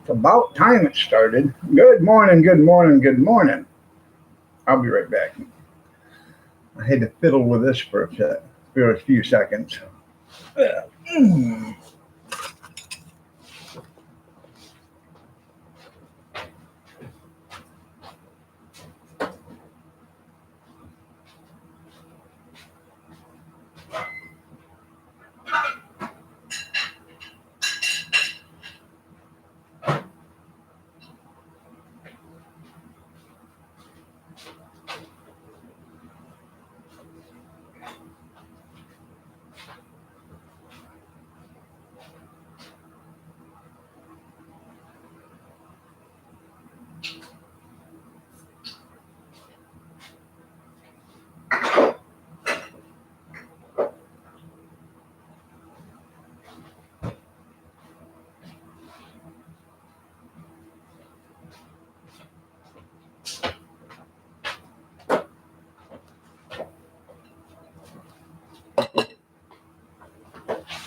It's about time it started. Good morning, good morning, good morning. I'll be right back. I had to fiddle with this for a few seconds.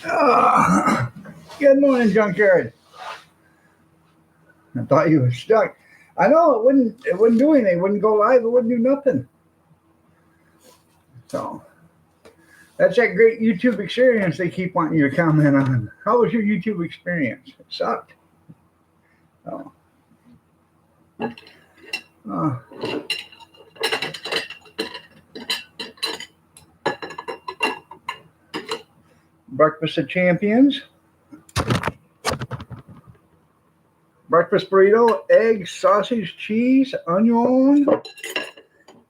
Ah, good morning, Junkyard. I thought you were stuck. I know it wouldn't do anything. It wouldn't go live. It wouldn't do nothing. So that's that great YouTube experience they keep wanting you to comment on. How was your YouTube experience? It sucked. So, uh, breakfast of champions. Breakfast burrito, eggs, sausage, cheese, onion,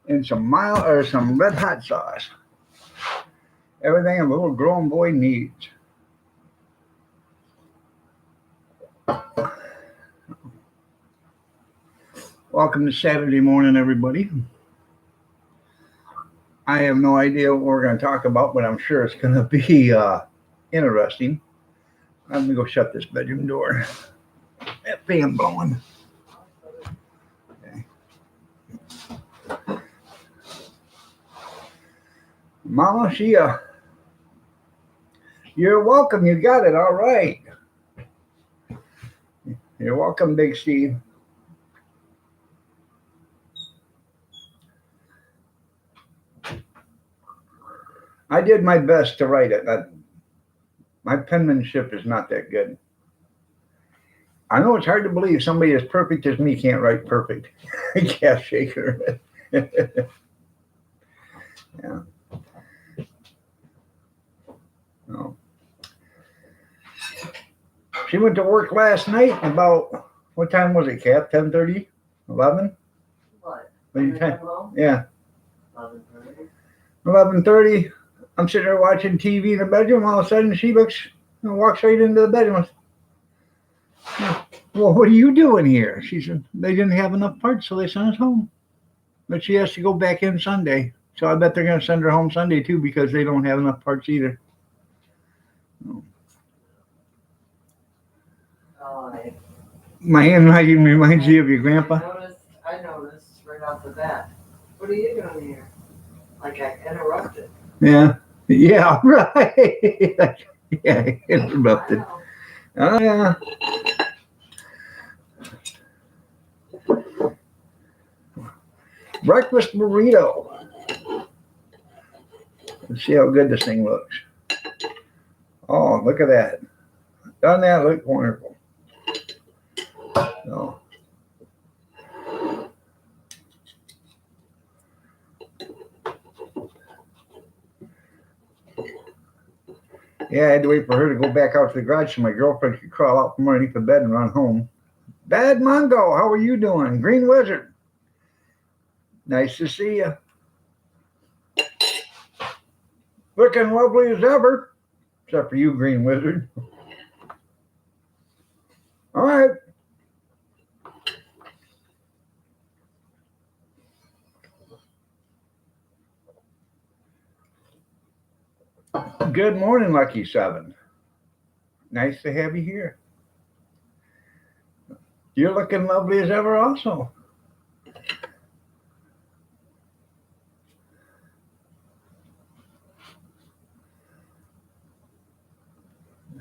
and some red hot sauce. Everything a little grown boy needs. Welcome to Saturday morning, everybody. I have no idea what we're going to talk about, but I'm sure it's going to be interesting. I'm going to go shut this bedroom door. That fan blowing. Okay. Mama, you're welcome. You got it. All right. You're welcome, Big Steve. I did my best to write it. My penmanship is not that good. I know it's hard to believe somebody as perfect as me can't write perfect. Calf shaker. Yeah. No. She went to work last night about, what time was it, Cap? 10:30? 11? What? Yeah. 11:30. 11:30. I'm sitting there watching TV in the bedroom. All of a sudden, she walks right into the bedroom. Well, what are you doing here? She said, they didn't have enough parts, so they sent us home. But she has to go back in Sunday. So I bet they're going to send her home Sunday, too, because they don't have enough parts either. My handwriting reminds you of your grandpa. I noticed right off the bat. What are you doing here? Like I interrupted. Yeah. Yeah, right. Yeah, interrupted. Oh, yeah. Breakfast burrito. Let's see how good this thing looks. Oh, look at that. Doesn't that look wonderful? So, yeah, I had to wait for her to go back out to the garage so my girlfriend could crawl out from underneath the bed and run home. Bad Mongo, how are you doing? Green Wizard. Nice to see you. Looking lovely as ever. Except for you, Green Wizard. All right. Good morning, Lucky 7. Nice to have you here. You're looking lovely as ever also.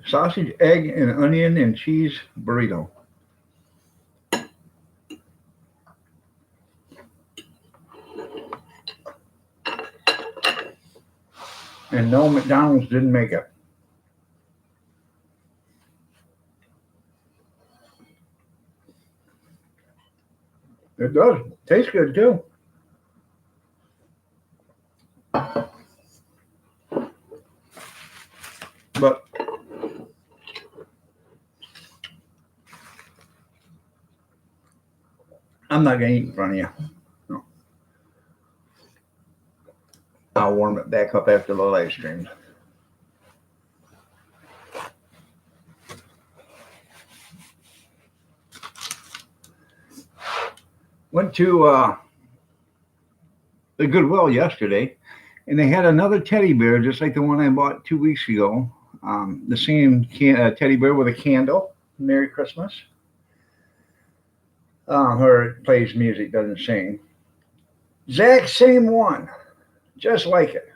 Sausage, egg, and onion and cheese burrito. And no, McDonald's didn't make it. It does. Tastes good too. But I'm not going to eat in front of you. No. I'll warm it back up after the live stream. Went to the Goodwill yesterday, and they had another teddy bear just like the one I bought 2 weeks ago. The same teddy bear with a candle. Merry Christmas. Her plays music, doesn't sing. Exact same one, just like it.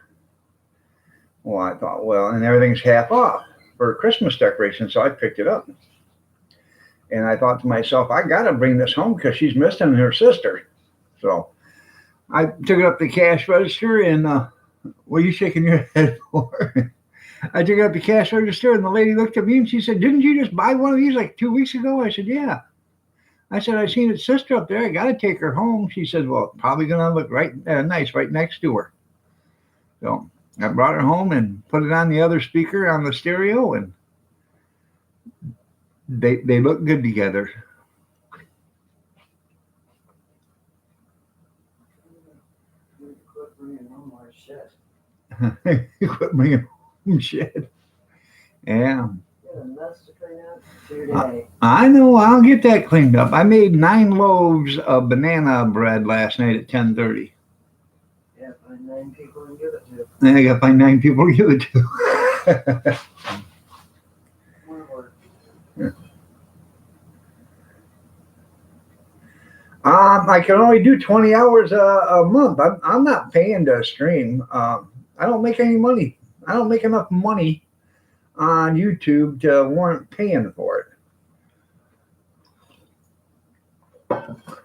Well, I thought, well, and everything's half off for Christmas decoration, so I picked it up. And I thought to myself, I got to bring this home because she's missing her sister. So I took it up the cash register, and what are you shaking your head for? I took it up the cash register, and the lady looked at me and she said, "Didn't you just buy one of these like 2 weeks ago?" I said, "Yeah." I said, "I seen its sister up there. I got to take her home." She said, "Well, probably going to look right nice right next to her." So I brought her home and put it on the other speaker on the stereo, and they look good together. Quit bringing no more shit. Quit bringing home shit. Yeah. You got a mess to clean up today. I know. I'll get that cleaned up. I made 9 loaves of banana bread last night at 10:30. Yeah, find 9 people and give it to. And I got to find 9 people to give it to. More work. I can only do 20 hours a month. I'm not paying to stream. I don't make any money. I don't make enough money on YouTube to warrant paying for it.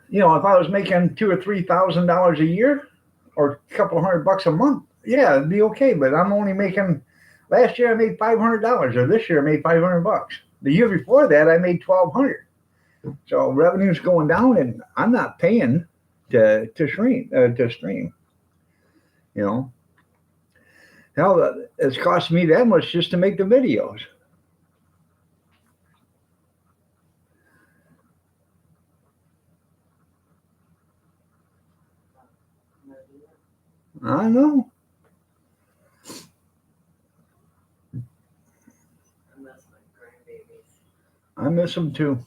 You know, if I was making $2,000 or $3,000 a year, or a couple $100 a month, yeah, it'd be okay. But I'm only making. Last year I made $500, or this year I made $500. The year before that I made $1,200. So revenue's going down, and I'm not paying to stream. You know, hell, it's costing me that much just to make the videos. I know. I miss my grandbabies. I miss them too.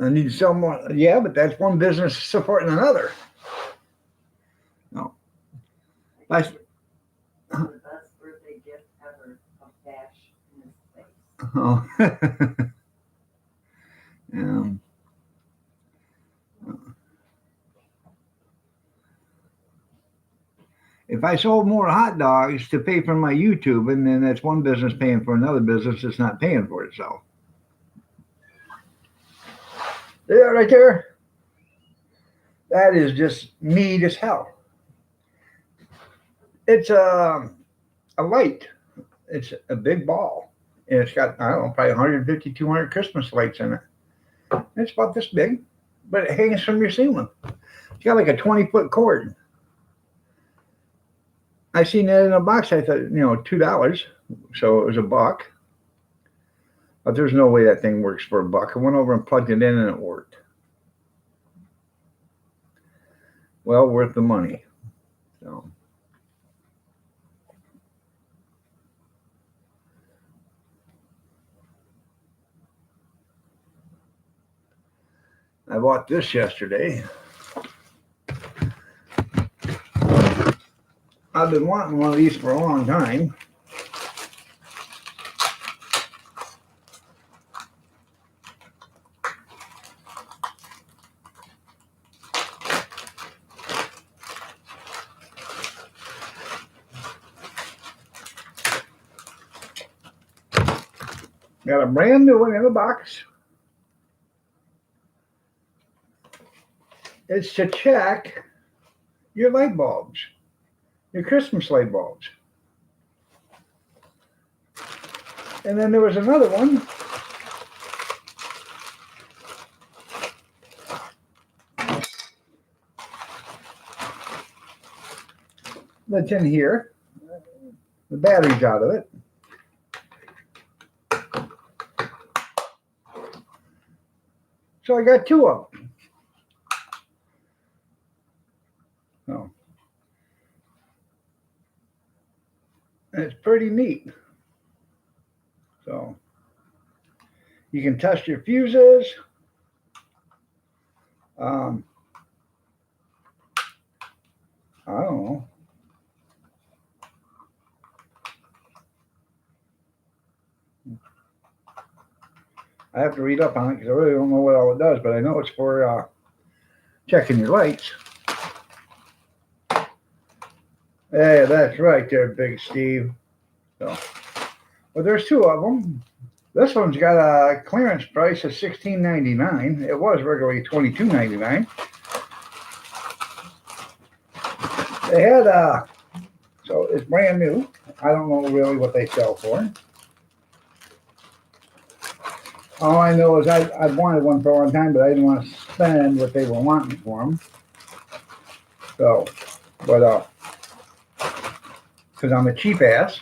I need to sell more. Yeah, but that's one business supporting another. No. Last, The best birthday gift ever, a bash in his face. oh. If I sold more hot dogs to pay for my YouTube, and then that's one business paying for another business that's not paying for itself. Yeah, right there. That is just neat as hell. It's a light. It's a big ball. And it's got, I don't know, probably 150, 200 Christmas lights in it. It's about this big, but it hangs from your ceiling. It's got like a 20-foot cord. I seen that in a box. I thought, $2. So it was $1. But there's no way that thing works for $1. I went over and plugged it in and it worked. Well worth the money. So. I bought this yesterday. I've been wanting one of these for a long time. Got a brand new one in the box. It's to check your light bulbs, your Christmas light bulbs. And then there was another one. That's in here. The battery's out of it. So I got two of them. So it's pretty neat. So you can test your fuses. I don't know. I have to read up on it because I really don't know what all it does, but I know it's for checking your lights. Yeah, that's right there, Big Steve. So, well, there's two of them. This one's got a clearance price of $16.99. It was regularly $22.99. They had so it's brand new. I don't know really what they sell for. All I know is I wanted one for a long time, but I didn't want to spend what they were wanting for them. So, but because I'm a cheap ass.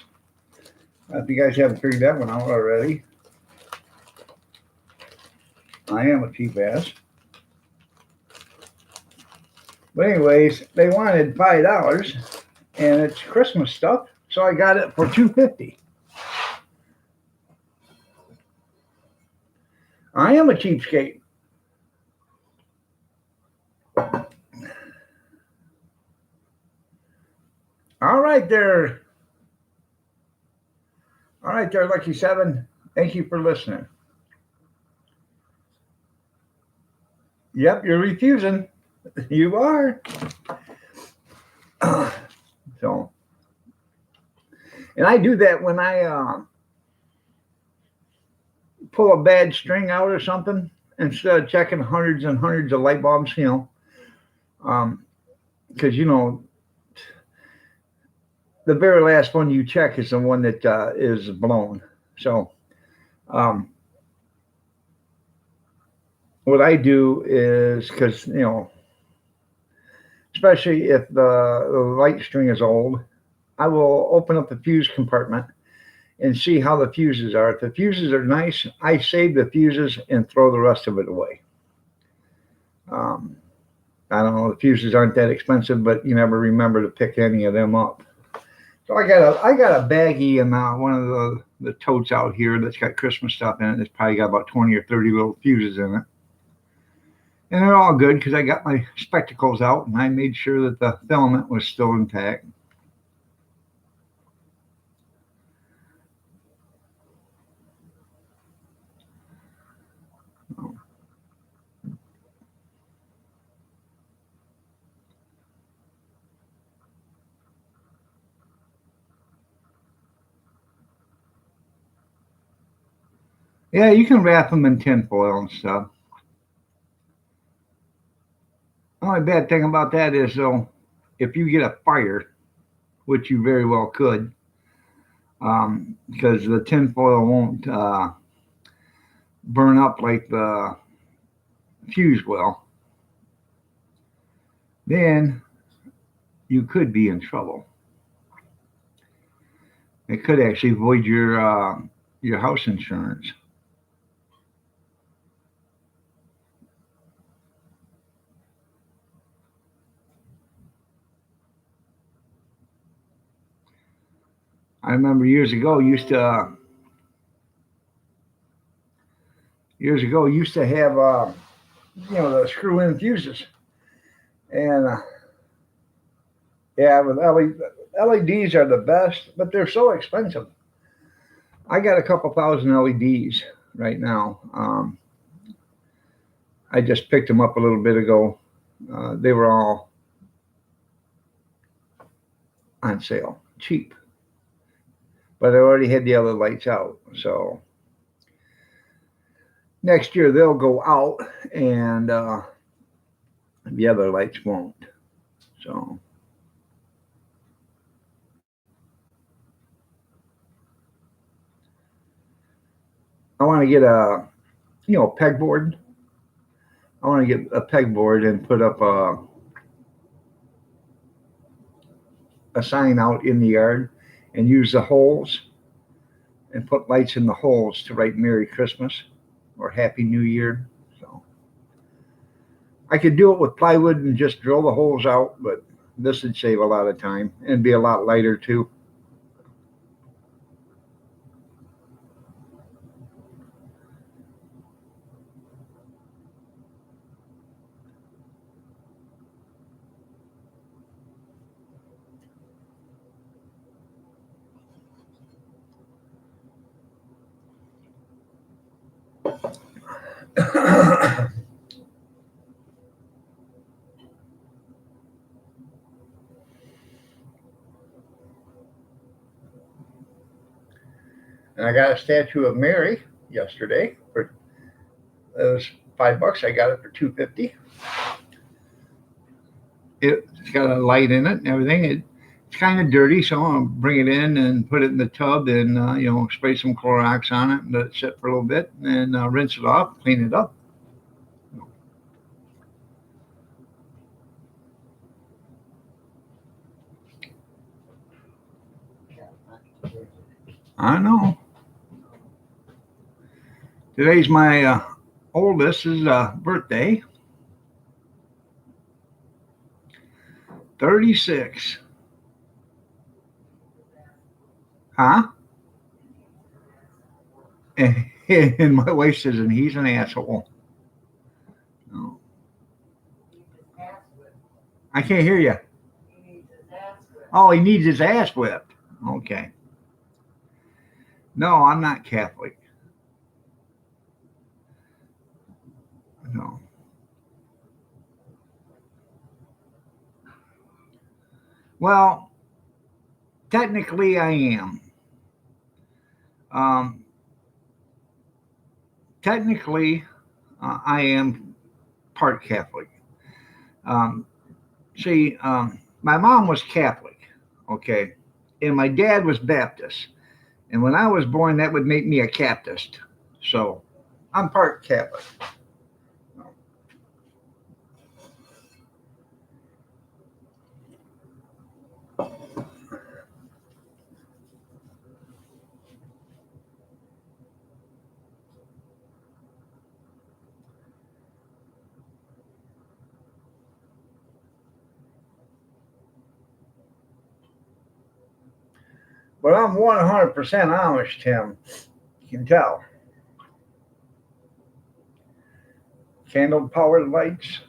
If you guys haven't figured that one out already, I am a cheap ass. But anyways, they wanted $5, and it's Christmas stuff, so I got it for $2.50. I am a cheapskate. All right there. All right there, Lucky Seven. Thank you for listening. Yep, you're refusing. You are. So, and I do that when I pull a bad string out or something, instead of checking hundreds and hundreds of light bulbs, because the very last one you check is the one that is blown. So what I do is, because especially if the light string is old, I will open up the fuse compartment and see how the fuses are. If the fuses are nice, I save the fuses and throw the rest of it away. I don't know, the fuses aren't that expensive, but you never remember to pick any of them up. So I got a baggie in one of the totes out here that's got Christmas stuff in it. It's probably got about 20 or 30 little fuses in it. And they're all good because I got my spectacles out and I made sure that the filament was still intact. Yeah, you can wrap them in tin foil and stuff. The only bad thing about that is, though, if you get a fire, which you very well could, because the tin foil won't burn up like the fuse will, then you could be in trouble. It could actually void your house insurance. I remember years ago used to have the screw-in fuses, and yeah, with LEDs are the best, but they're so expensive. I got a couple thousand LEDs right now. I just picked them up a little bit ago. They were all on sale, cheap. But I already had the other lights out. So next year they'll go out, and The other lights won't. So I want to get a pegboard. I want to get a pegboard and put up a sign out in the yard and use the holes and put lights in the holes to write Merry Christmas or Happy New Year. So I could do it with plywood and just drill the holes out, but this would save a lot of time and be a lot lighter too. And I got a statue of Mary yesterday for it was $5. I got it for $2.50. It's got a light in it and everything. It's kind of dirty, so I'll bring it in and put it in the tub and spray some Clorox on it and let it sit for a little bit and rinse it off, clean it up. I know. Today's my oldest's birthday. 36. Huh? And my wife says, and he's an asshole. No. I can't hear you. Oh, he needs his ass whipped. Okay. No, I'm not Catholic. No. Well, technically I am. Um, technically, I am part Catholic. Um, see, my mom was Catholic, okay, and my dad was Baptist. And when I was born, that would make me a Baptist. So I'm part Catholic. But I'm 100% Amish, Tim. You can tell. Candle powered lights.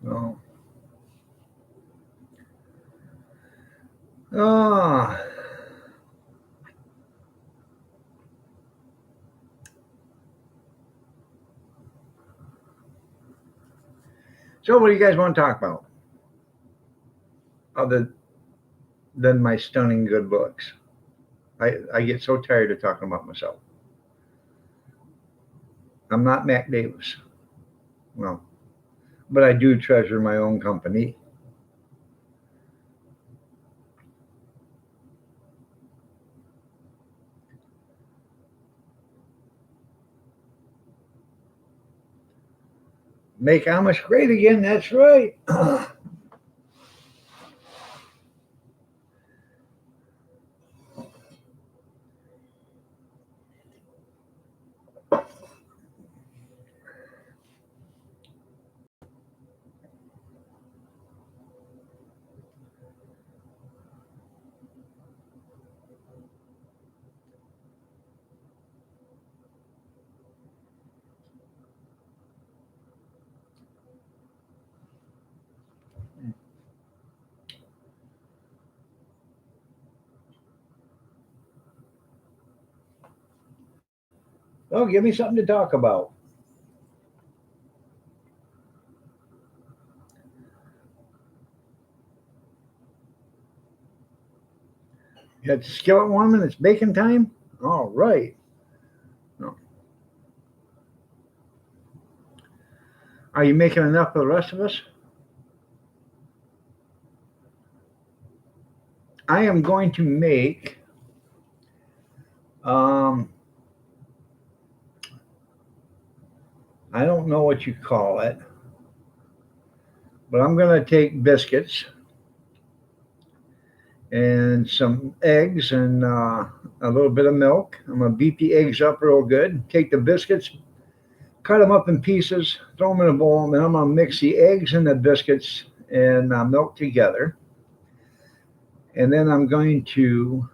No. Ah. So, what do you guys want to talk about? Other than my stunning good looks. I get so tired of talking about myself. I'm not Mac Davis. No. But I do treasure my own company. Make Amish great again. That's right. Oh, give me something to talk about. You got the skillet warming. It's baking time. All right. No. Are you making enough for the rest of us? I am going to make um I don't know what you call it, but I'm going to take biscuits and some eggs and a little bit of milk. I'm going to beat the eggs up real good. Take the biscuits, cut them up in pieces, throw them in a bowl, and then I'm going to mix the eggs and the biscuits and milk together. And then I'm going to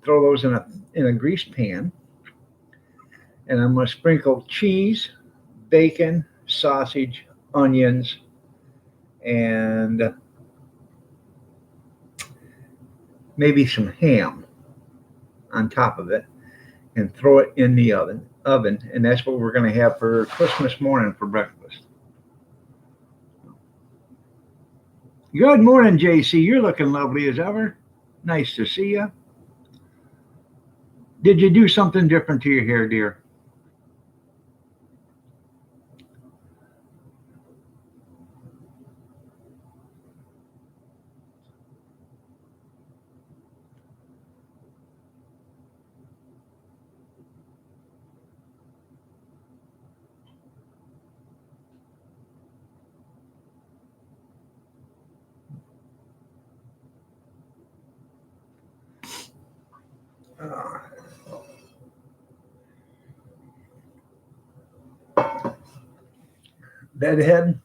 throw those in a greased pan, and I'm going to sprinkle cheese, bacon, sausage, onions, and maybe some ham on top of it, and throw it in the oven, and that's what we're going to have for Christmas morning for breakfast. Good morning, JC. You're looking lovely as ever. Nice to see you. Did you do something different to your hair, dear? Uh, Bedhead.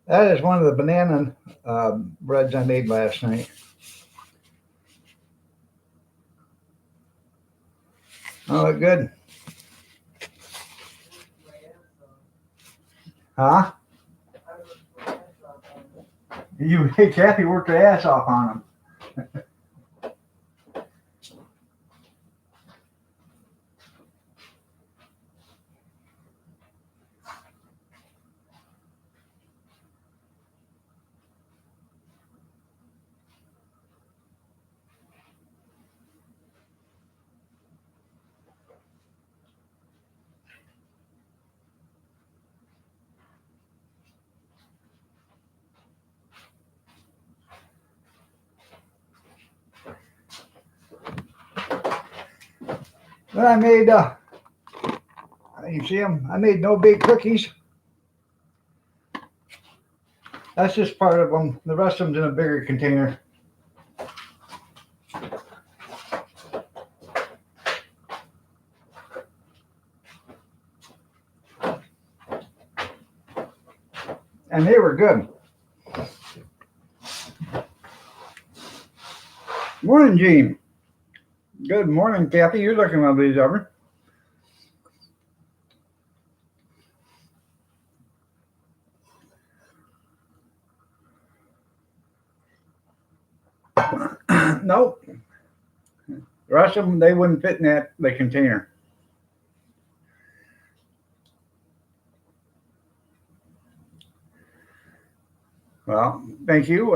That is one of the banana breads I made last night. Oh, look good. Huh? You, Kathy worked her ass off on them. Then I made, you see them? I made no bake cookies. That's just part of them. The rest of them's in a bigger container. And they were good. Morning, Gene. Good morning, Kathy. You're looking lovely as ever. Nope. The rest of them, they wouldn't fit in the container. Well, thank you.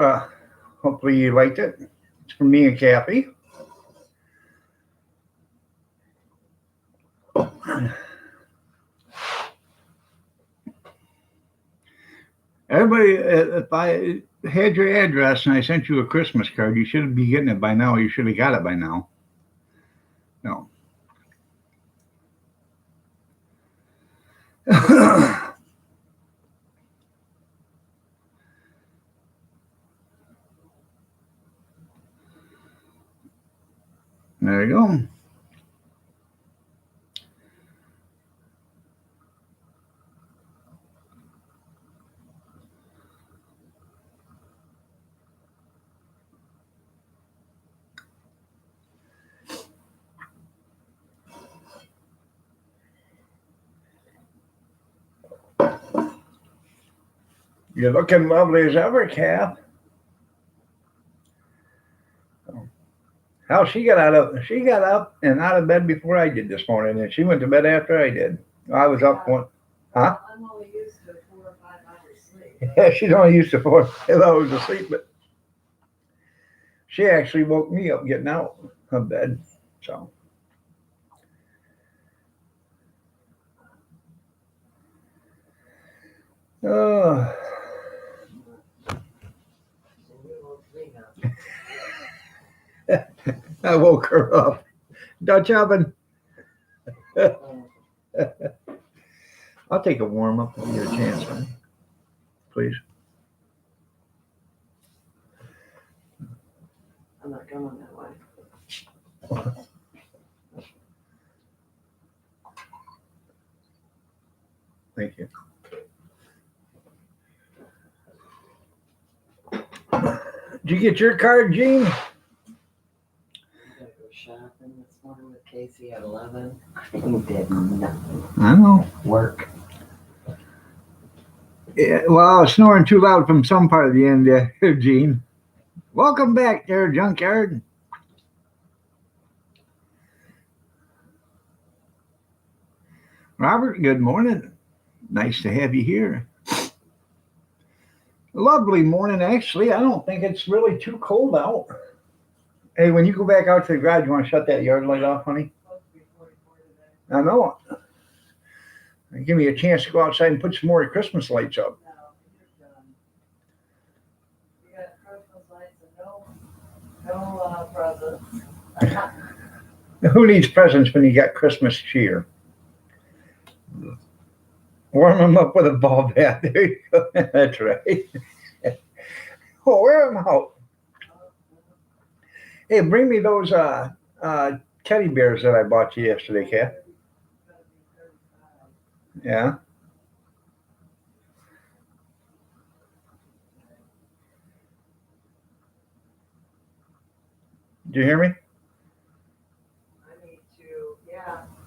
Hopefully you liked it. It's from me and Kathy. Everybody, if I had your address and I sent you a Christmas card, you should be getting it by now. You should have got it by now. No. There you go. You're looking lovely as ever, Kath. How she got up and out of bed before I did this morning, and she went to bed after I did. I was up one. Huh? I'm only used to 4 or 5 hours sleep. Yeah, she's only used to 4 5 hours of sleep, but she actually woke me up getting out of bed. So, uh, You woke me I woke her up. Dutch oven. up. I'll take a warm up to your chance, honey. Please. I'm not going that way. Thank you. Did you get your card, Gene? I gotta go shopping this morning with Casey at 11. I did nothing. I know. Work. Yeah, well, I was snoring too loud from some part of the end there, Gene. Welcome back there, Junkyard. Robert, good morning. Nice to have you here. Lovely morning, actually. I don't think it's really too cold out. Hey, when you go back out to the garage, you want to shut that yard light off, honey? Supposed to be 44 today. I know. Give me a chance to go outside and put some more Christmas lights up. No, you're done. You got Christmas lights and no presents. Who needs presents when you got Christmas cheer? Warm them up with a ball bat. There you go. That's right. Oh, wear them out. Hey, bring me those teddy bears that I bought you yesterday, Kat. Yeah. Did you hear me?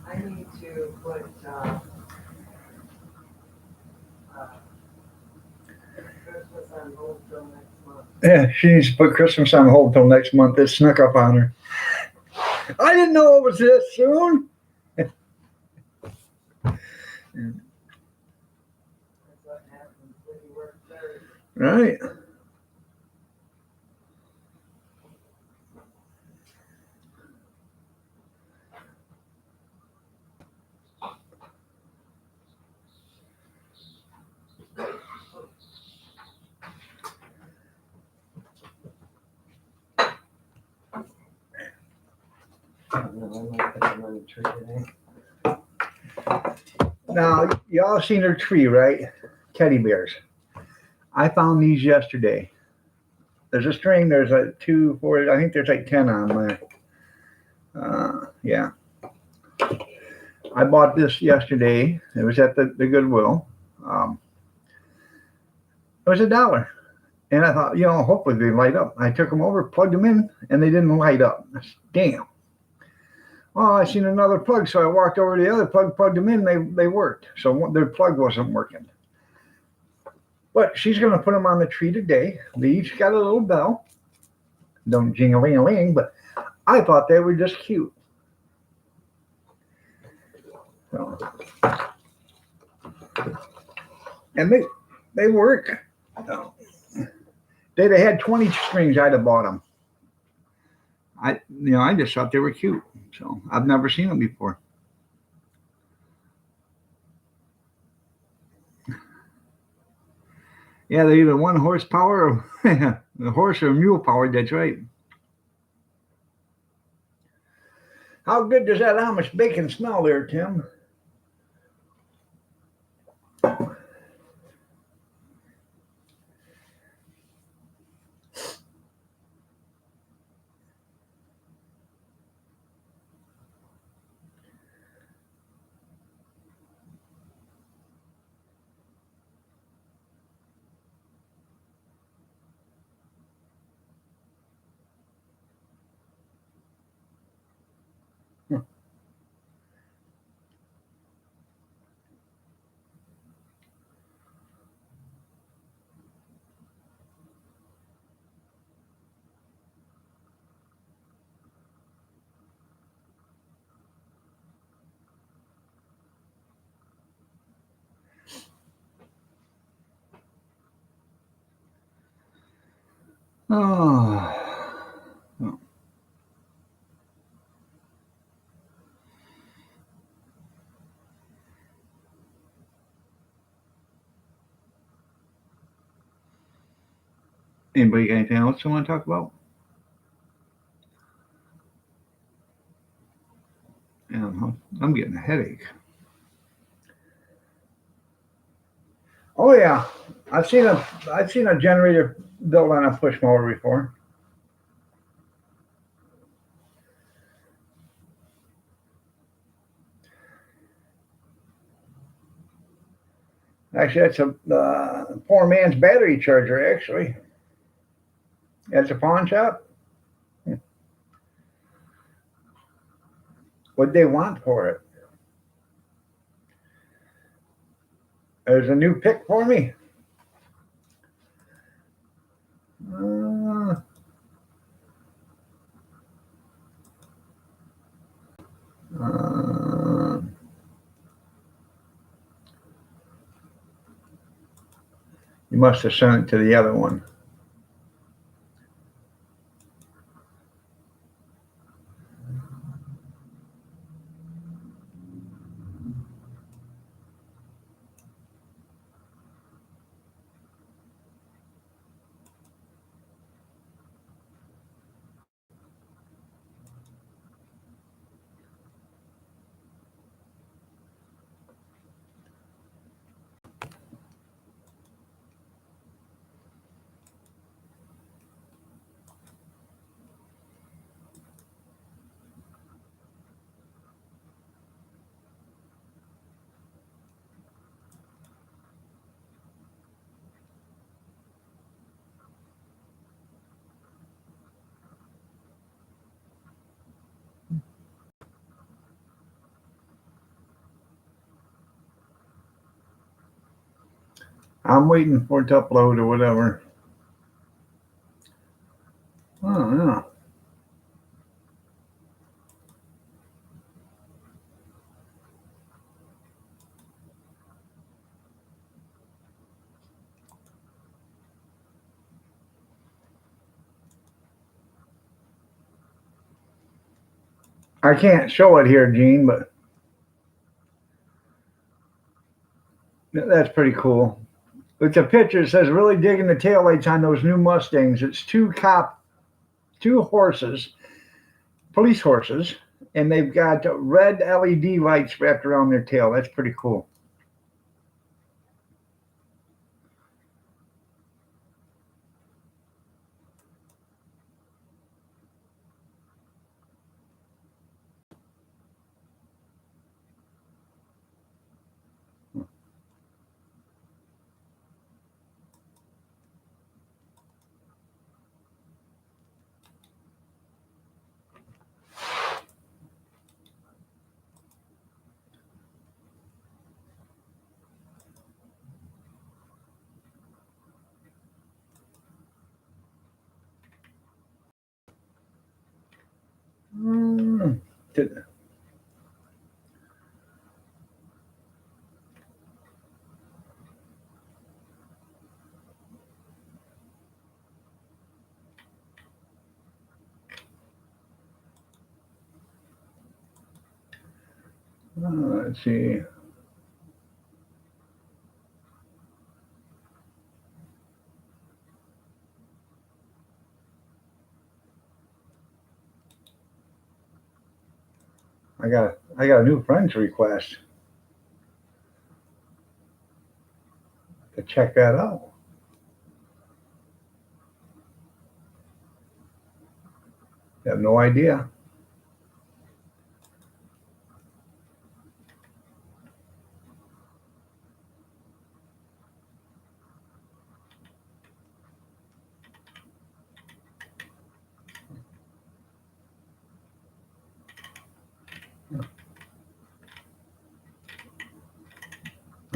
I need to put, Christmas on hold till next month. Yeah, she needs to put Christmas on hold till next month. It snuck up on her. I didn't know it was this soon. That's what happens when you work 30. Right. I don't know, I might put them on the tree today. Now, y'all seen her tree, right? Teddy bears. I found these yesterday. There's a string. There's like 2, 4. I think there's like 10 on there. Yeah. I bought this yesterday. It was at the Goodwill. It was $1. And I thought, hopefully they light up. I took them over, plugged them in, and they didn't light up. Damn. Well, I seen another plug, so I walked over to the other plug, plugged them in, they worked. So their plug wasn't working. But she's going to put them on the tree today. They each got a little bell. Don't jing-a-ling-a-ling, but I thought they were just cute. So, and they work. So, they'd have had 20 strings, I'd have bought them. I just thought they were cute. So I've never seen them before. Yeah, they're either 1 horsepower or a horse or a mule powered. That's right. How good does that Amish bacon smell there, Tim? Oh. Anybody got anything else you want to talk about? Yeah, I'm getting a headache. Oh yeah, I've seen a generator built on a push mower before. Actually, that's a poor man's battery charger. Actually, that's a pawn shop. What they want for it? There's a new pick for me. Uh, uh, you must have sent it to the other one. I'm waiting for it to upload or whatever. Oh yeah. I can't show it here, Gene, but that's pretty cool. It's a picture. It says, "Really digging the taillights on those new Mustangs." It's two horses, police horses, and they've got red LED lights wrapped around their tail. That's pretty cool. Mm. Let's see. I got a new friend's request to check that out. I have no idea.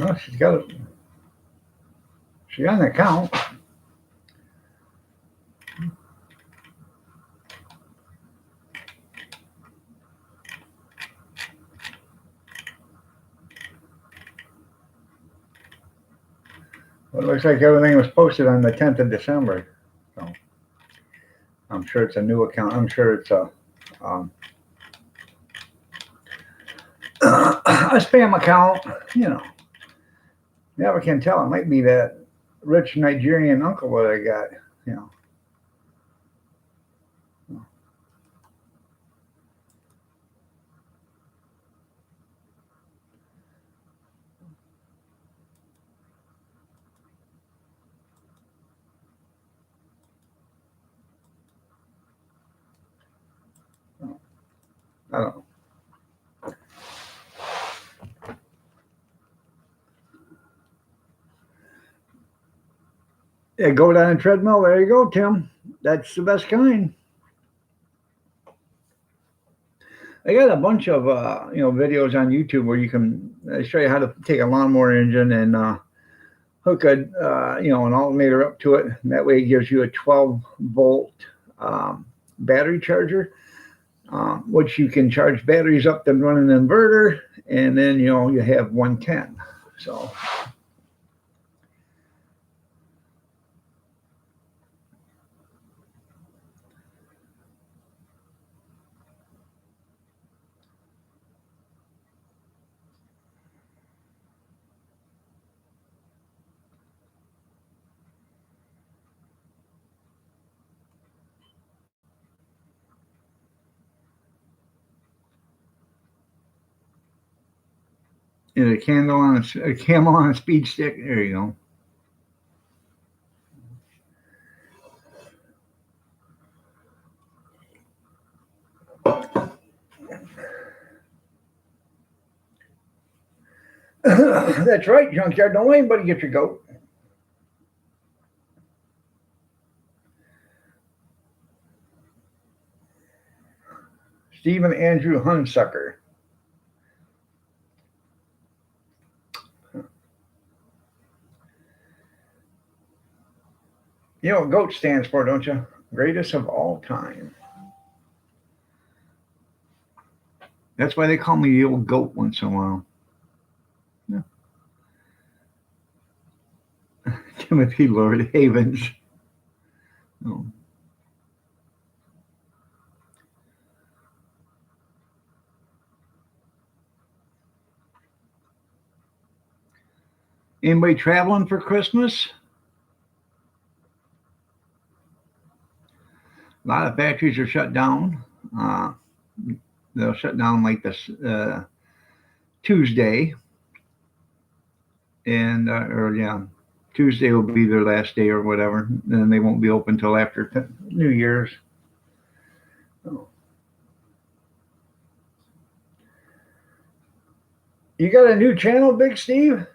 Oh, she's got an account. It looks like everything was posted on the 10th of December. So I'm sure it's a new account. I'm sure it's a a spam account. You know, never can tell. It might be that rich Nigerian uncle that I got. You know. I don't know. Yeah, go down a treadmill. There you go, Tim. That's the best kind. I got a bunch of videos on YouTube where you can show you how to take a lawnmower engine and hook a an alternator up to it. And that way, it gives you a 12-volt battery charger, which you can charge batteries up to run an inverter, and then you have 110. So. And a camel on a speed stick. There you go. That's right, junkyard. Don't let anybody get your goat. Stephen Andrew Hunsucker. You know what GOAT stands for, don't you? Greatest of all time. That's why they call me the old goat once in a while. Yeah. Timothy Lord Havens. Oh. Anybody traveling for Christmas? A lot of factories are shut down. They'll shut down like this Tuesday, and Tuesday will be their last day or whatever. And then they won't be open till after New Year's. Oh. You got a new channel, Big Steve?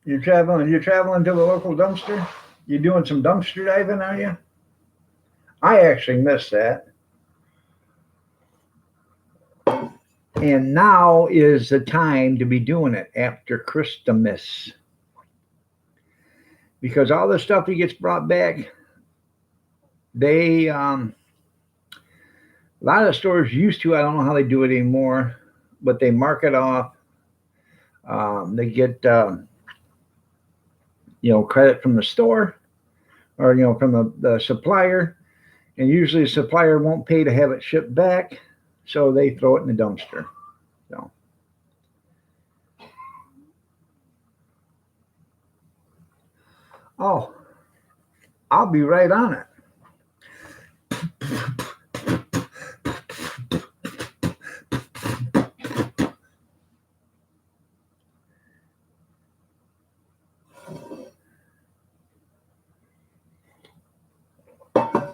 You're traveling to the local dumpster? You doing some dumpster diving, are you? I actually missed that. And now is the time to be doing it after Christmas. Because all the stuff that gets brought back, they a lot of stores used to, I don't know how they do it anymore, but they mark it off. They get credit from the store or from the supplier, and usually the supplier won't pay to have it shipped back, so they throw it in the dumpster. So. Oh, I'll be right on it.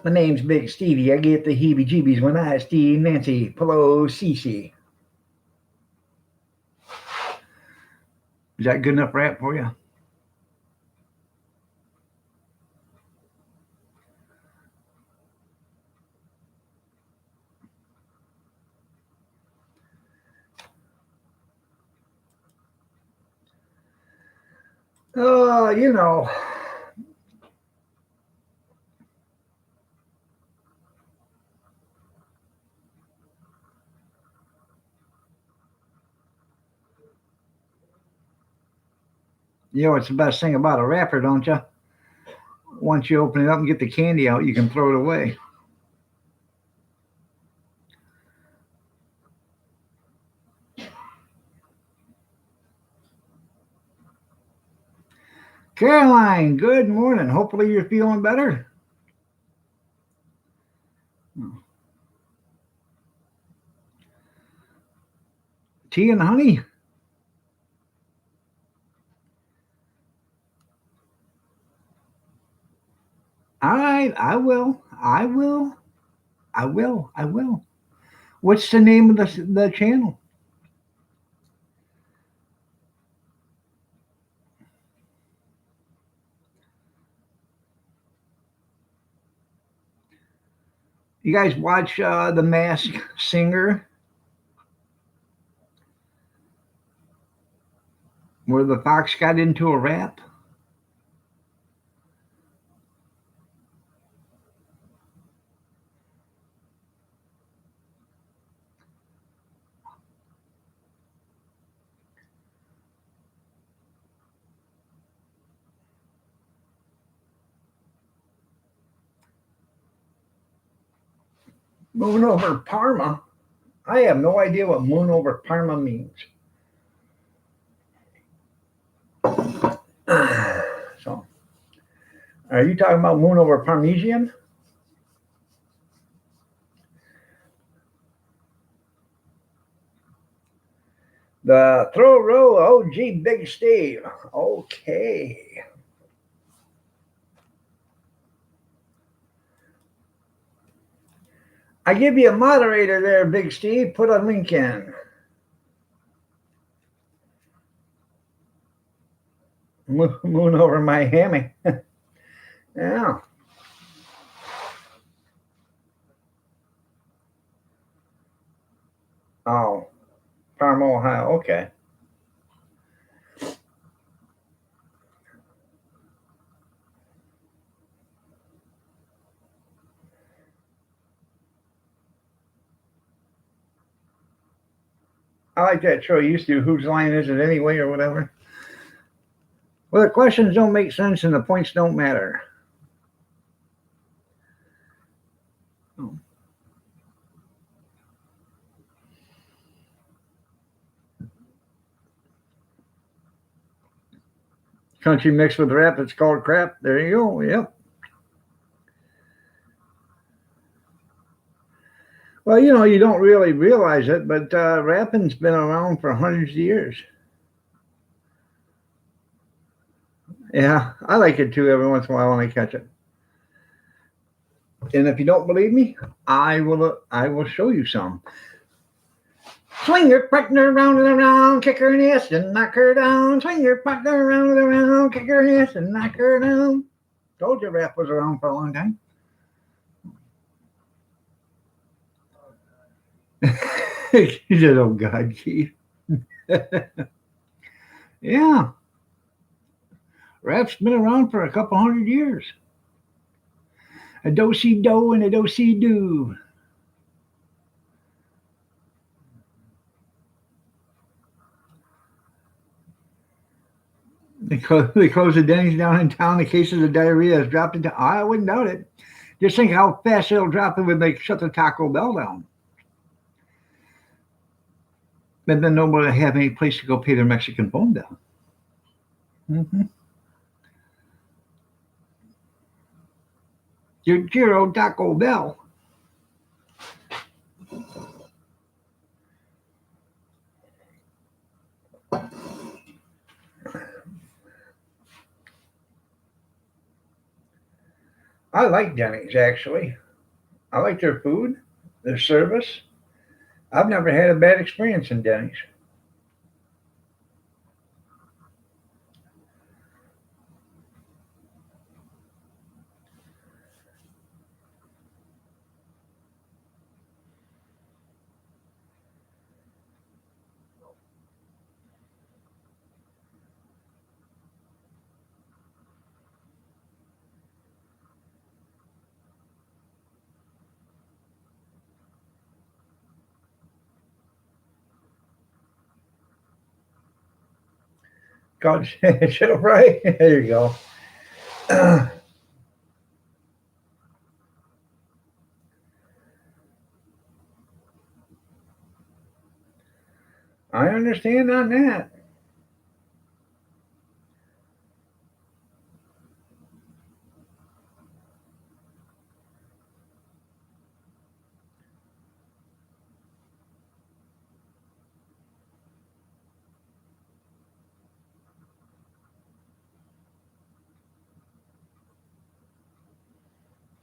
My name's Big Stevie. I get the heebie-jeebies when I see Nancy Pelosi. Is that good enough rap for you? You know. You know what's the best thing about a rapper, don't you? Once you open it up and get the candy out, you can throw it away. Caroline, good morning. Hopefully you're feeling better. Tea and honey. All right, I will. I will. I will. I will. What's the name of the channel? You guys watch The Masked Singer, where the fox got into a rap? Moon over Parma. I have no idea what moon over Parma means. So, are you talking about moon over Parmesan? The throw row OG Big Steve. Okay. I give you a moderator there, Big Steve. Put a link in. Moon over Miami. Yeah. Oh, Parma, Ohio. Okay. I like that show you used to. Whose line is it anyway, or whatever? Well, the questions don't make sense and the points don't matter. Oh. Country mixed with rap, it's called crap. There you go. Yep. Well, you don't really realize it, but rapping's been around for hundreds of years. Yeah, I like it too every once in a while when I catch it. And if you don't believe me, I will show you some. Swing your partner round and around, kick her in the ass and knock her down. Swing your partner round and around, kick her in the ass and knock her down. Told you rap was around for a long time. He said, "Oh God, Keith." Yeah, rap's been around for a couple hundred years. A do-si-do and a do-si-do. They closed the Denny's down in town. The cases of diarrhea has dropped into. I wouldn't doubt it. Just think how fast it'll drop it when they shut the Taco Bell down. And then nobody have any place to go pay their Mexican phone bill. Mm-hmm. Your Giro Taco Bell. I like Denny's actually. I like their food, their service. I've never had a bad experience in Denny's. God, right? There you go. I understand on that.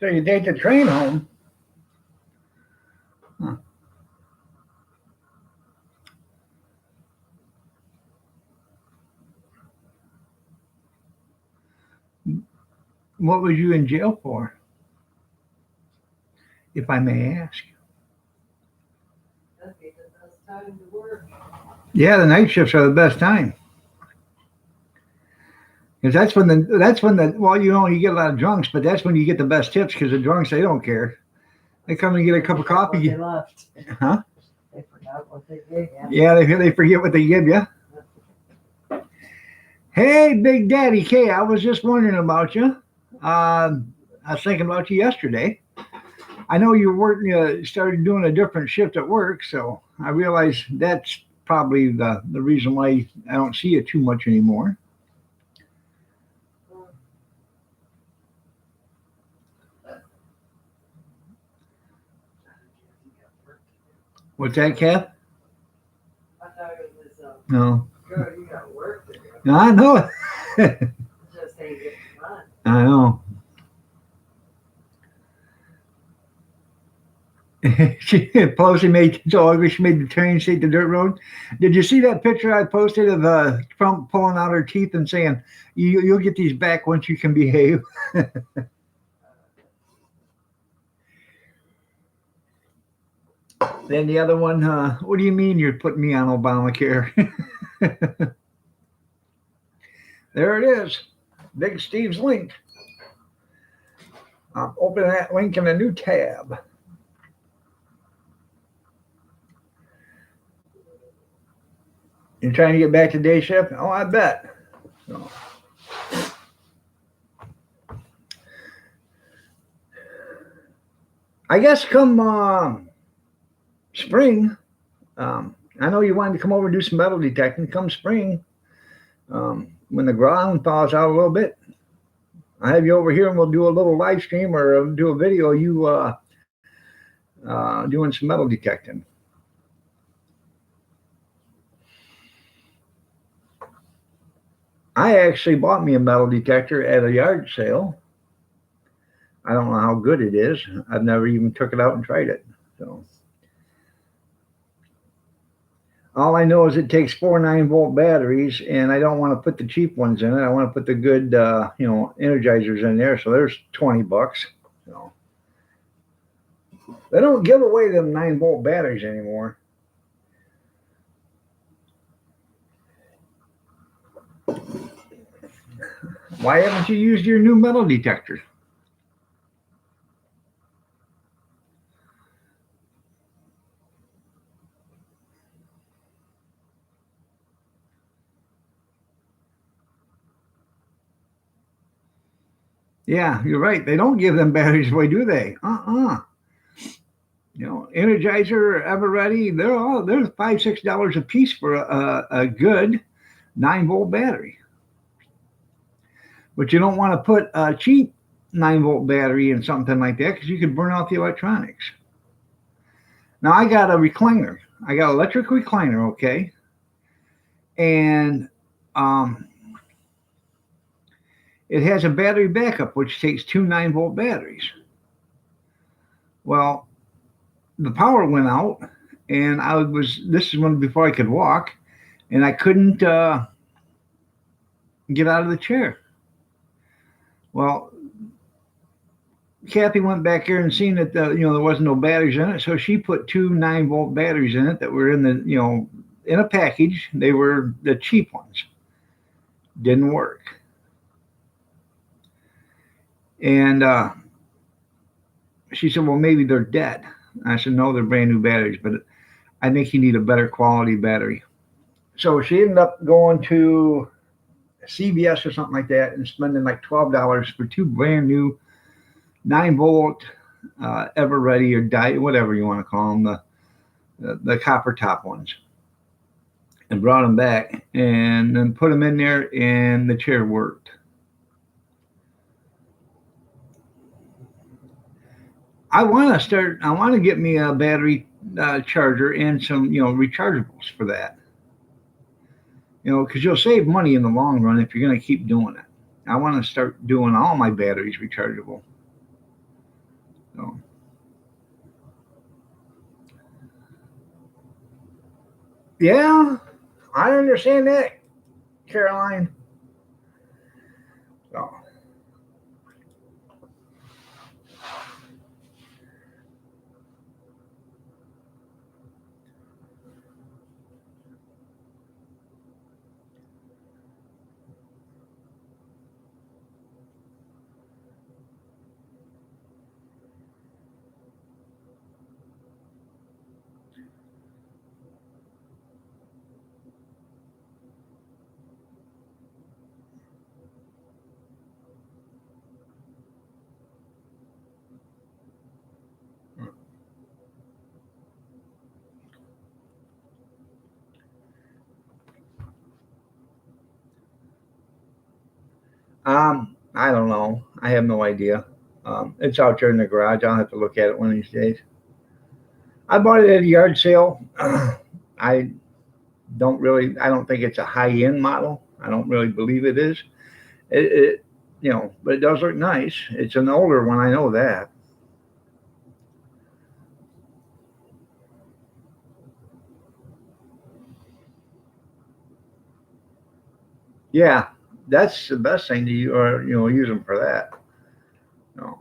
So you take the train home. Huh. What was you in jail for, if I may ask? That'd be the best time to work. Yeah, the night shifts are the best time. Because that's when the well, you get a lot of drunks, but that's when you get the best tips because the drunks they don't care. They come and get a cup of Forgot what coffee. They left. Huh? They forgot what they gave you. Yeah, they forget what they give you. Hey, Big Daddy K, I was just wondering about you. I was thinking about you yesterday. I know you worked, started doing a different shift at work, so I realize that's probably the reason why I don't see you too much anymore. What's that, Kath? I thought it was, No, girl, you got work to do. no, I know. Just ain't getting done. I know. Pelosi made so ugly. She made the train take the dirt road. Did you see that picture I posted of Trump pulling out her teeth and saying, "You'll get these back once you can behave"? Then the other one, what do you mean you're putting me on Obamacare? There it is, Big Steve's link. Open that link in a new tab. You're trying to get back to day shift? Oh, I bet. So, I guess come spring, I know you wanted to come over and do some metal detecting. Come spring, when the ground thaws out a little bit, I have you over here and we'll do a little live stream or do a video of you doing some metal detecting. I actually bought me a metal detector at a yard sale. I don't know how good it is. I've never even took it out and tried it. So all I know is it takes 4 9-volt batteries, and I don't want to put the cheap ones in it. I want to put the good, energizers in there. So there's $20. So they don't give away them 9-volt batteries anymore. Why haven't you used your new metal detector? Yeah, you're right. They don't give them batteries away, do they? Energizer, Everready, they're $5 6 a piece for a good 9-volt battery. But you don't want to put a cheap 9-volt battery in something like that because you could burn out the electronics. Now I got a recliner. I got an electric recliner, okay, and um, it has a battery backup which takes 2 9-volt batteries. Well, the power went out, and this is when before I could walk, and I couldn't get out of the chair. Well, Kathy went back there and seen that there wasn't no batteries in it, so she put 2 9-volt batteries in it that were in in a package. They were the cheap ones. Didn't work, and she said, "Well, maybe they're dead." I said, "No, they're brand new batteries, but I think you need a better quality battery." So she ended up going to CVS or something like that and spending like $12 for 2 brand new 9-volt Everready or whatever you want to call them, the copper top ones. and brought them back and then put them in there, and the chair worked. I want to get me a battery charger and some, rechargeables for that. Because you'll save money in the long run if you're going to keep doing it. I want to start doing all my batteries rechargeable. So, yeah, I understand that, Caroline. So, I don't know. I have no idea. It's out there in the garage. I'll have to look at it one of these days. I bought it at a yard sale. I I don't think it's a high end model. I don't really believe it is. It but it does look nice. It's an older one. I know that. Yeah, that's the best thing to or use them for that. No.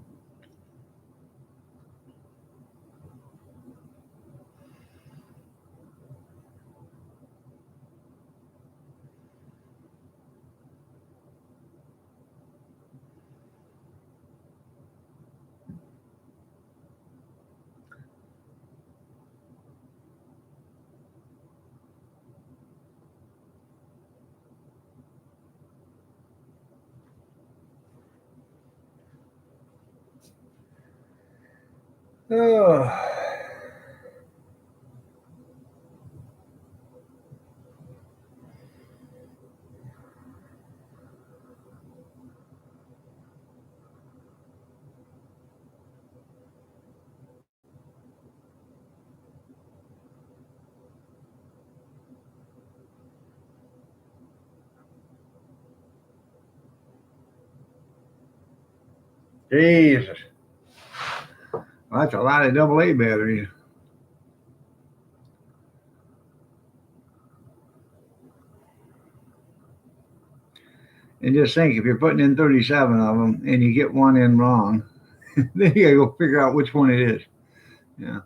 Oh, Jesus, well, that's a lot of double A batteries. And just think, if you're putting in 37 of them and you get one in wrong, then you gotta go figure out which one it is. Yeah.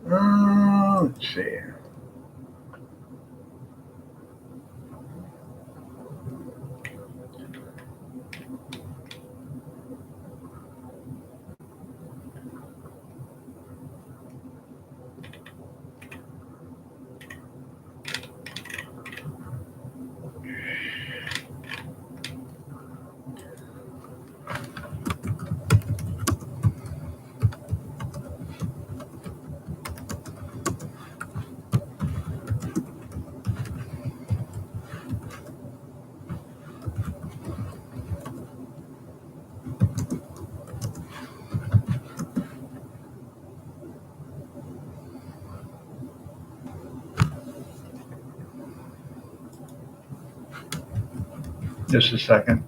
Let's see. Just a second.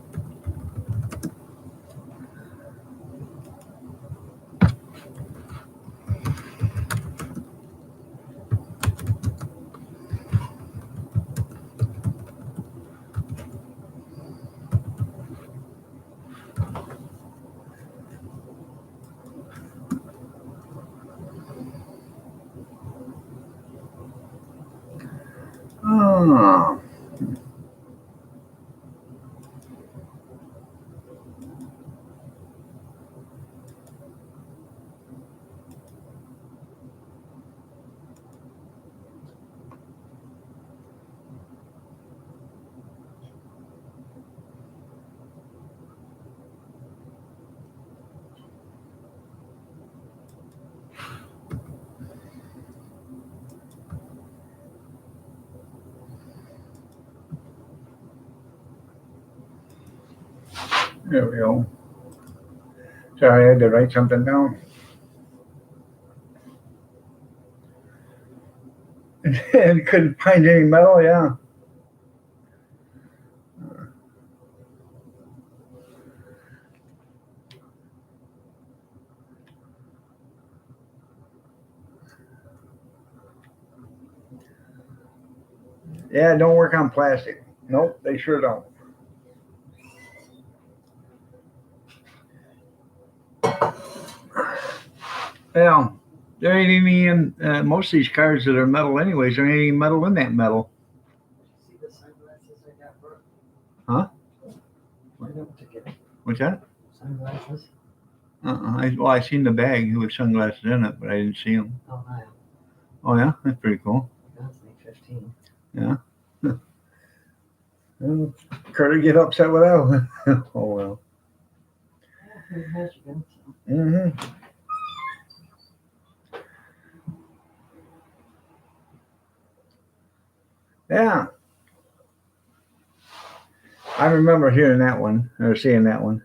There we go. Sorry, I had to write something down. And couldn't find any metal, yeah. Yeah, don't work on plastic. Nope, they sure don't. Yeah, there ain't any in most of these cars that are metal, anyways. There ain't any metal in that metal. See the sunglasses I got, Brooke? Huh? I don't get What's that? sunglasses. I seen the bag with sunglasses in it, but I didn't see them. Oh, hi. Oh yeah, that's pretty cool. That's like 15. Yeah. Well, Curtis get upset with that one. Oh well. Yeah, here's Michigan. So. Mm-hmm. Yeah. I remember hearing that one or seeing that one.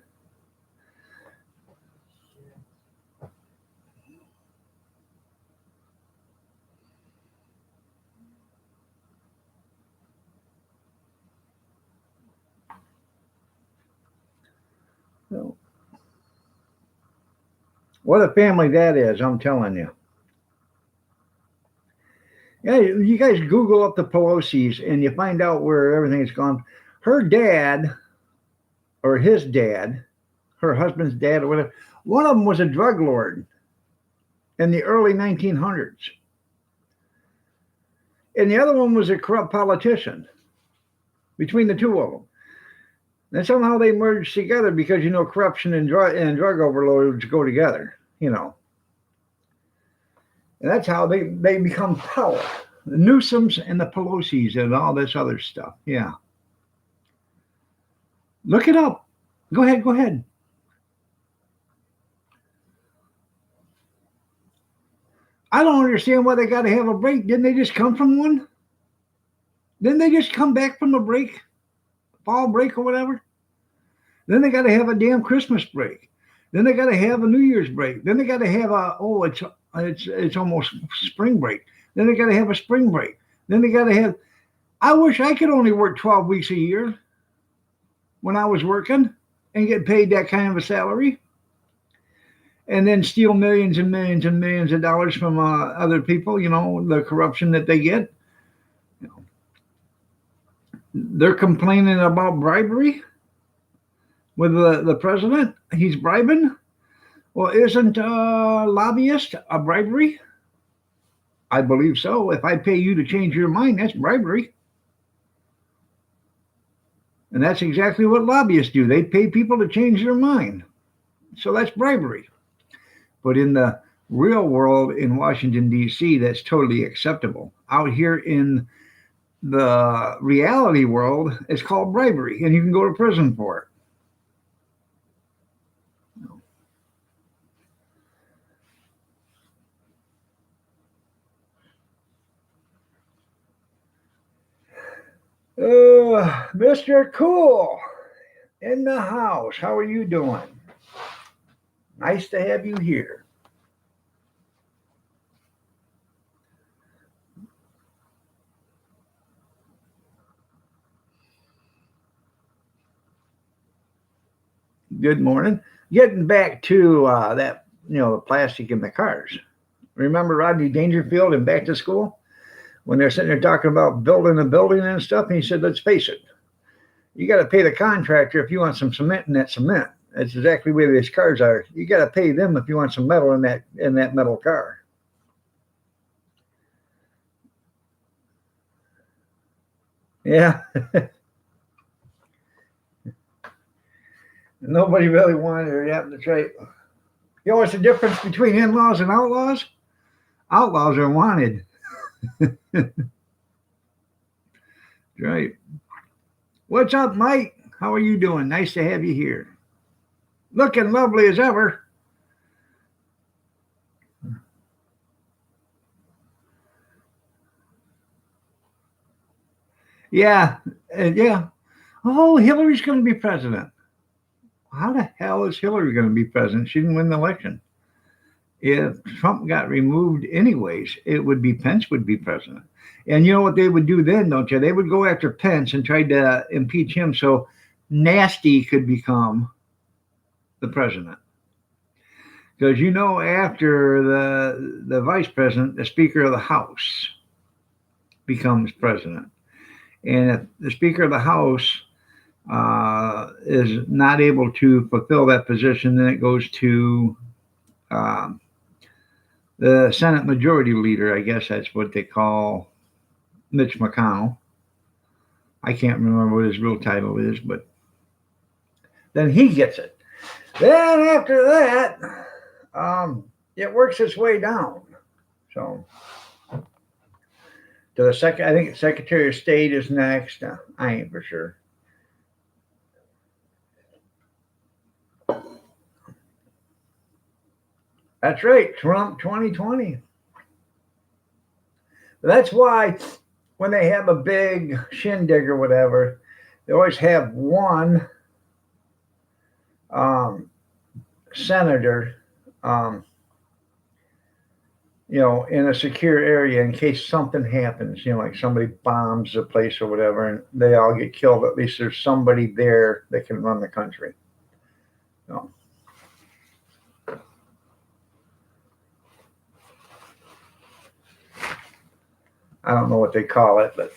So, what a family that is, I'm telling you. Yeah, you guys Google up the Pelosi's and you find out where everything's gone. Her dad, or his dad, her husband's dad, or whatever, one of them was a drug lord in the early 1900s. And the other one was a corrupt politician between the two of them. And somehow they merged together because, corruption and drug overloads go together, And that's how they become power. The Newsoms and the Pelosi's and all this other stuff. Yeah. Look it up. Go ahead. I don't understand why they got to have a break. Didn't they just come from one? Didn't they just come back from a break? Fall break or whatever? Then they got to have a damn Christmas break. Then they got to have a New Year's break. Then they got to have it's almost spring break. Then they got to have a spring break. Then they got to have. I wish I could only work 12 weeks a year when I was working and get paid that kind of a salary, and then steal millions and millions and millions of dollars from other people. The corruption that they get. They're complaining about bribery with the president. He's bribing. Well, isn't lobbyist a bribery? I believe so. If I pay you to change your mind, that's bribery. And that's exactly what lobbyists do. They pay people to change their mind. So that's bribery. But in the real world in Washington, D.C., that's totally acceptable. Out here in the reality world, it's called bribery, and you can go to prison for it. Mr. Cool in the house. How are you doing? Nice to have you here. Good morning. Getting back to that, the plastic in the cars. Remember Rodney Dangerfield in Back to School? When they're sitting there talking about building a building and stuff, and he said, let's face it, you got to pay the contractor if you want some cement in that cement. That's exactly the way these cars are. You got to pay them if you want some metal in that metal car. Yeah. Nobody really wanted it. Yeah, that's right. You know what's the difference between in-laws and outlaws? Outlaws are wanted. Right. What's up, Mike? How are you doing? Nice to have you here. Looking lovely as ever. Yeah. Yeah. Oh, Hillary's going to be president. how the hell is Hillary going to be president? She didn't win the election. If Trump got removed anyways, it would be Pence would be president. And you know what they would do then, don't you? They would go after Pence and try to impeach him so Nasty could become the president. Because you know, after the vice president, the Speaker of the House becomes president. And if the Speaker of the House is not able to fulfill that position, then it goes to the Senate Majority Leader. I guess that's what they call Mitch McConnell. I can't remember what his real title is, but then he gets it. Then after that, it works its way down. So to the second, I think Secretary of State is next. I ain't for sure. That's right, Trump 2020. That's why when they have a big shindig or whatever, they always have one senator, in a secure area in case something happens, like somebody bombs a place or whatever, and they all get killed. At least there's somebody there that can run the country. I don't know what they call it, but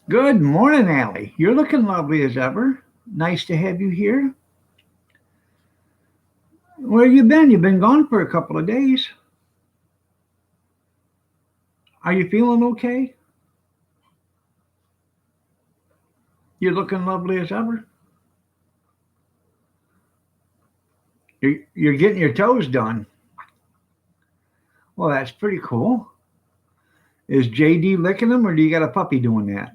good morning, Allie. You're looking lovely as ever. Nice to have you here. Where you been? You've been gone for a couple of days. Are you feeling okay? You're looking lovely as ever. You're getting your toes done. Well, that's pretty cool. Is JD licking them, or do you got a puppy doing that?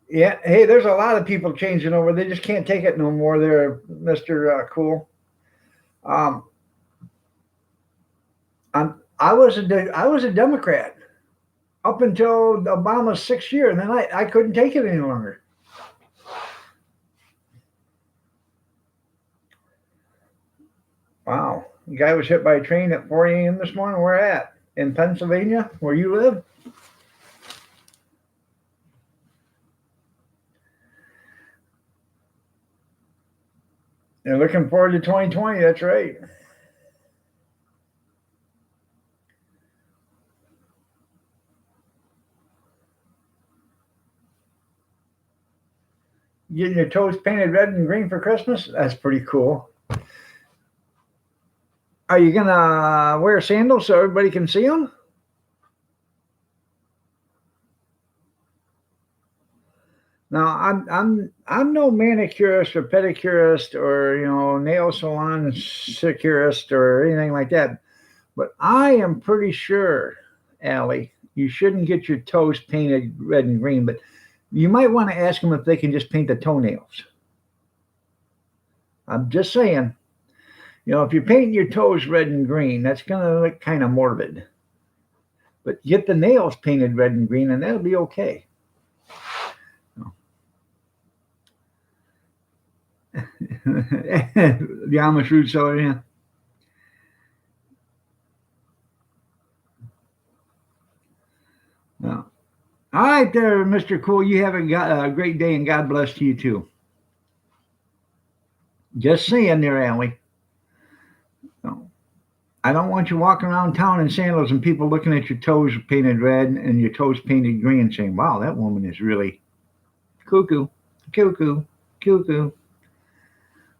Yeah. Hey, there's a lot of people changing over. They just can't take it no more. They're Mr. Cool. I was a Democrat up until Obama's 6th year, and then I couldn't take it any longer. Wow. The guy was hit by a train at 4 a.m. this morning. Where at? In Pennsylvania, where you live? They're looking forward to 2020. That's right. Getting your toes painted red and green for Christmas? That's pretty cool. Are you gonna wear sandals so everybody can see them? Now, I'm no manicurist or pedicurist or nail salon securist or anything like that, but I am pretty sure, Allie, you shouldn't get your toes painted red and green, but you might want to ask them if they can just paint the toenails. I'm just saying, if you're painting your toes red and green, that's gonna look kind of morbid. But get the nails painted red and green, and that'll be okay. The Amish root cellar, yeah. No. All right there, Mr. Cool. You have a great day, and God bless to you too. Just saying there, Allie. No. I don't want you walking around town in sandals and people looking at your toes painted red and your toes painted green saying, wow, that woman is really cuckoo, cuckoo, cuckoo.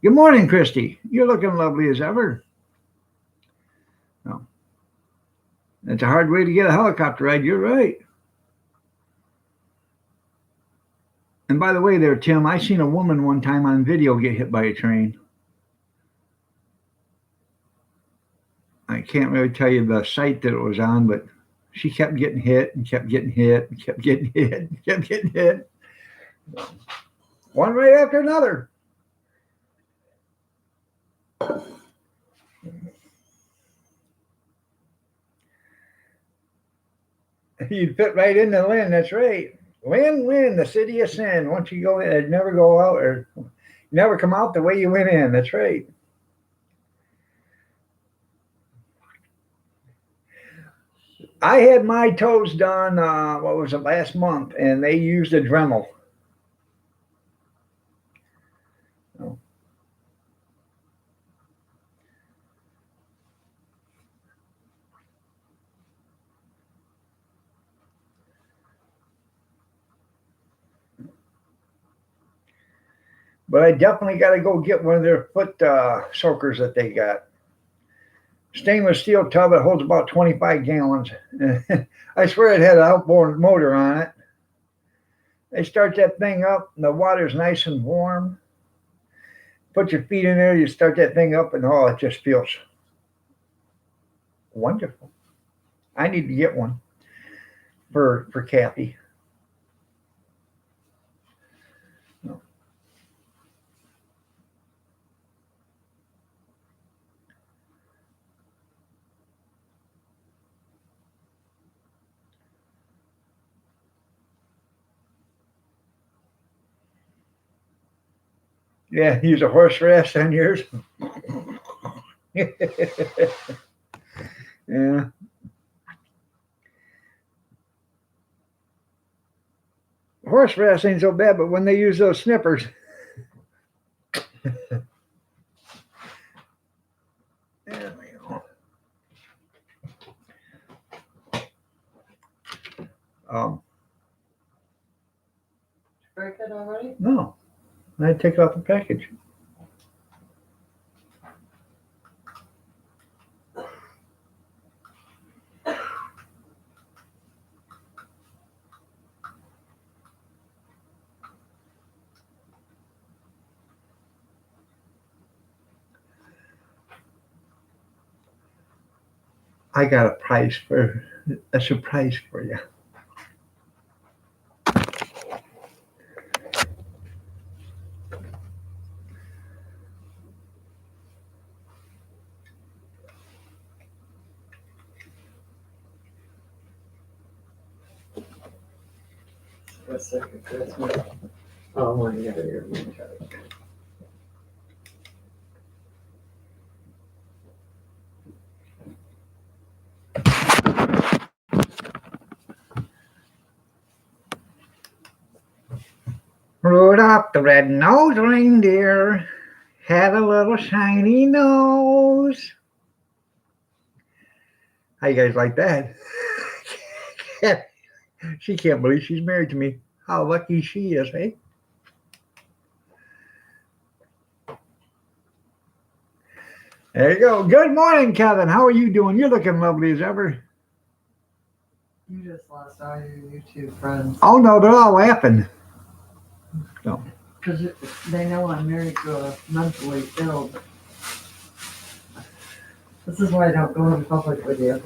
Good morning, Christy. You're looking lovely as ever. No. It's a hard way to get a helicopter ride. You're right. And by the way, there, Tim, I seen a woman one time on video get hit by a train. I can't really tell you the site that it was on, but she kept getting hit and kept getting hit and kept getting hit and kept getting hit. One right after another. You'd fit right into Lynn, that's right. Lynn, the city of sin. Once you go in, never go out or never come out the way you went in. That's right. I had my toes done, what was it, last month, and they used a Dremel. Oh. But I definitely got to go get one of their foot soakers that they got. Stainless steel tub. It holds about 25 gallons. I swear it had an outboard motor on it. They start that thing up, and the water's nice and warm. Put your feet in there, you start that thing up, and oh, it just feels wonderful. I need to get one for Kathy. Yeah, use a horse rest on yours. Yeah. Horse rest ain't so bad, but when they use those snippers. There we go. Break it already? No, I take it off the package. I got a surprise for you. What's second Christmas? Oh my God, you're Rudolph the red-nosed reindeer had a little shiny nose. How you guys like that? She can't believe she's married to me. How lucky she is, eh? There you go. Good morning, Kevin. How are you doing? You're looking lovely as ever. You just lost all your YouTube friends. Oh, no, they're all laughing. No. Because they know I'm married to a mentally ill. This is why I don't go in public with you.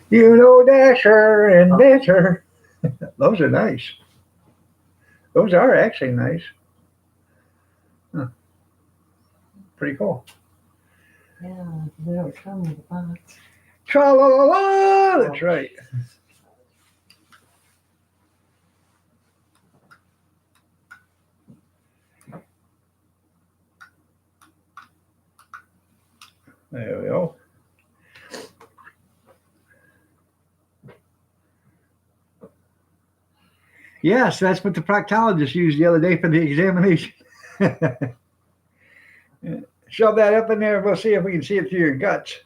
You know Dasher and Dasher. Those are nice. Those are actually nice. Huh. Pretty cool. Yeah, they don't come with a box. Tra-la-la-la! That's right. There we go. Yes, that's what the proctologist used the other day for the examination. Shove that up in there. We'll see if we can see it through your guts.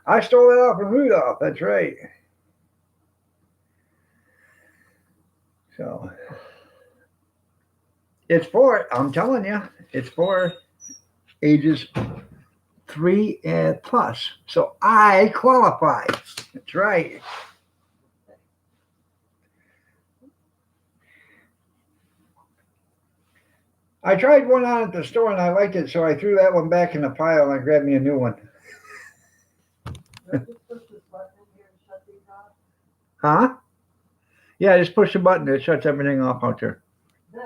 I stole that off from Rudolph. That's right. So it's for, I'm telling you, it's for ages 3 plus. So I qualify. That's right. I tried one on at the store and I liked it, so I threw that one back in the pile and I grabbed me a new one. Just push this button in here and shut these off. Huh? Yeah, just push the button. It shuts everything off out there. This.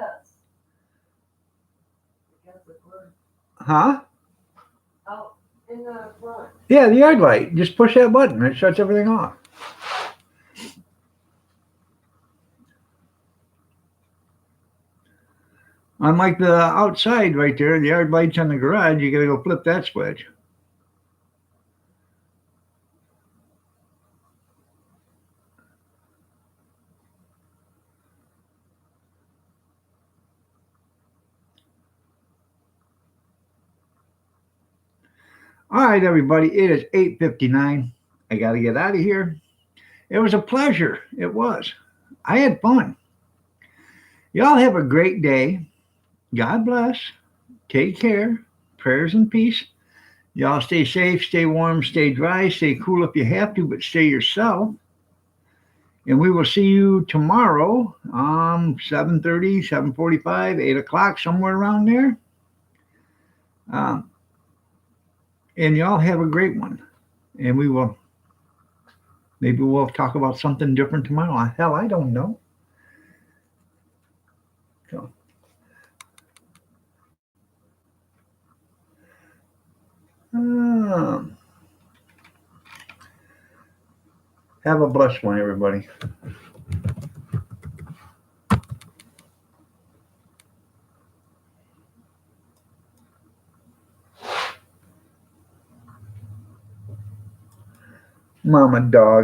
I guess it works. Huh? Out in the front. Yeah, the yard light. Just push that button. It shuts everything off. Unlike the outside right there, the yard light's on the garage, you gotta go flip that switch. All right, everybody, it is 8:59. I gotta get out of here. It was a pleasure. It was. I had fun. Y'all have a great day. God bless. Take care. Prayers and peace. Y'all stay safe, stay warm, stay dry, stay cool if you have to, but stay yourself. And we will see you tomorrow, 7:30, 7:45, 8 o'clock, somewhere around there. And y'all have a great one. And maybe we'll talk about something different tomorrow. Hell, I don't know. So, have a blessed one, everybody. Mama dog.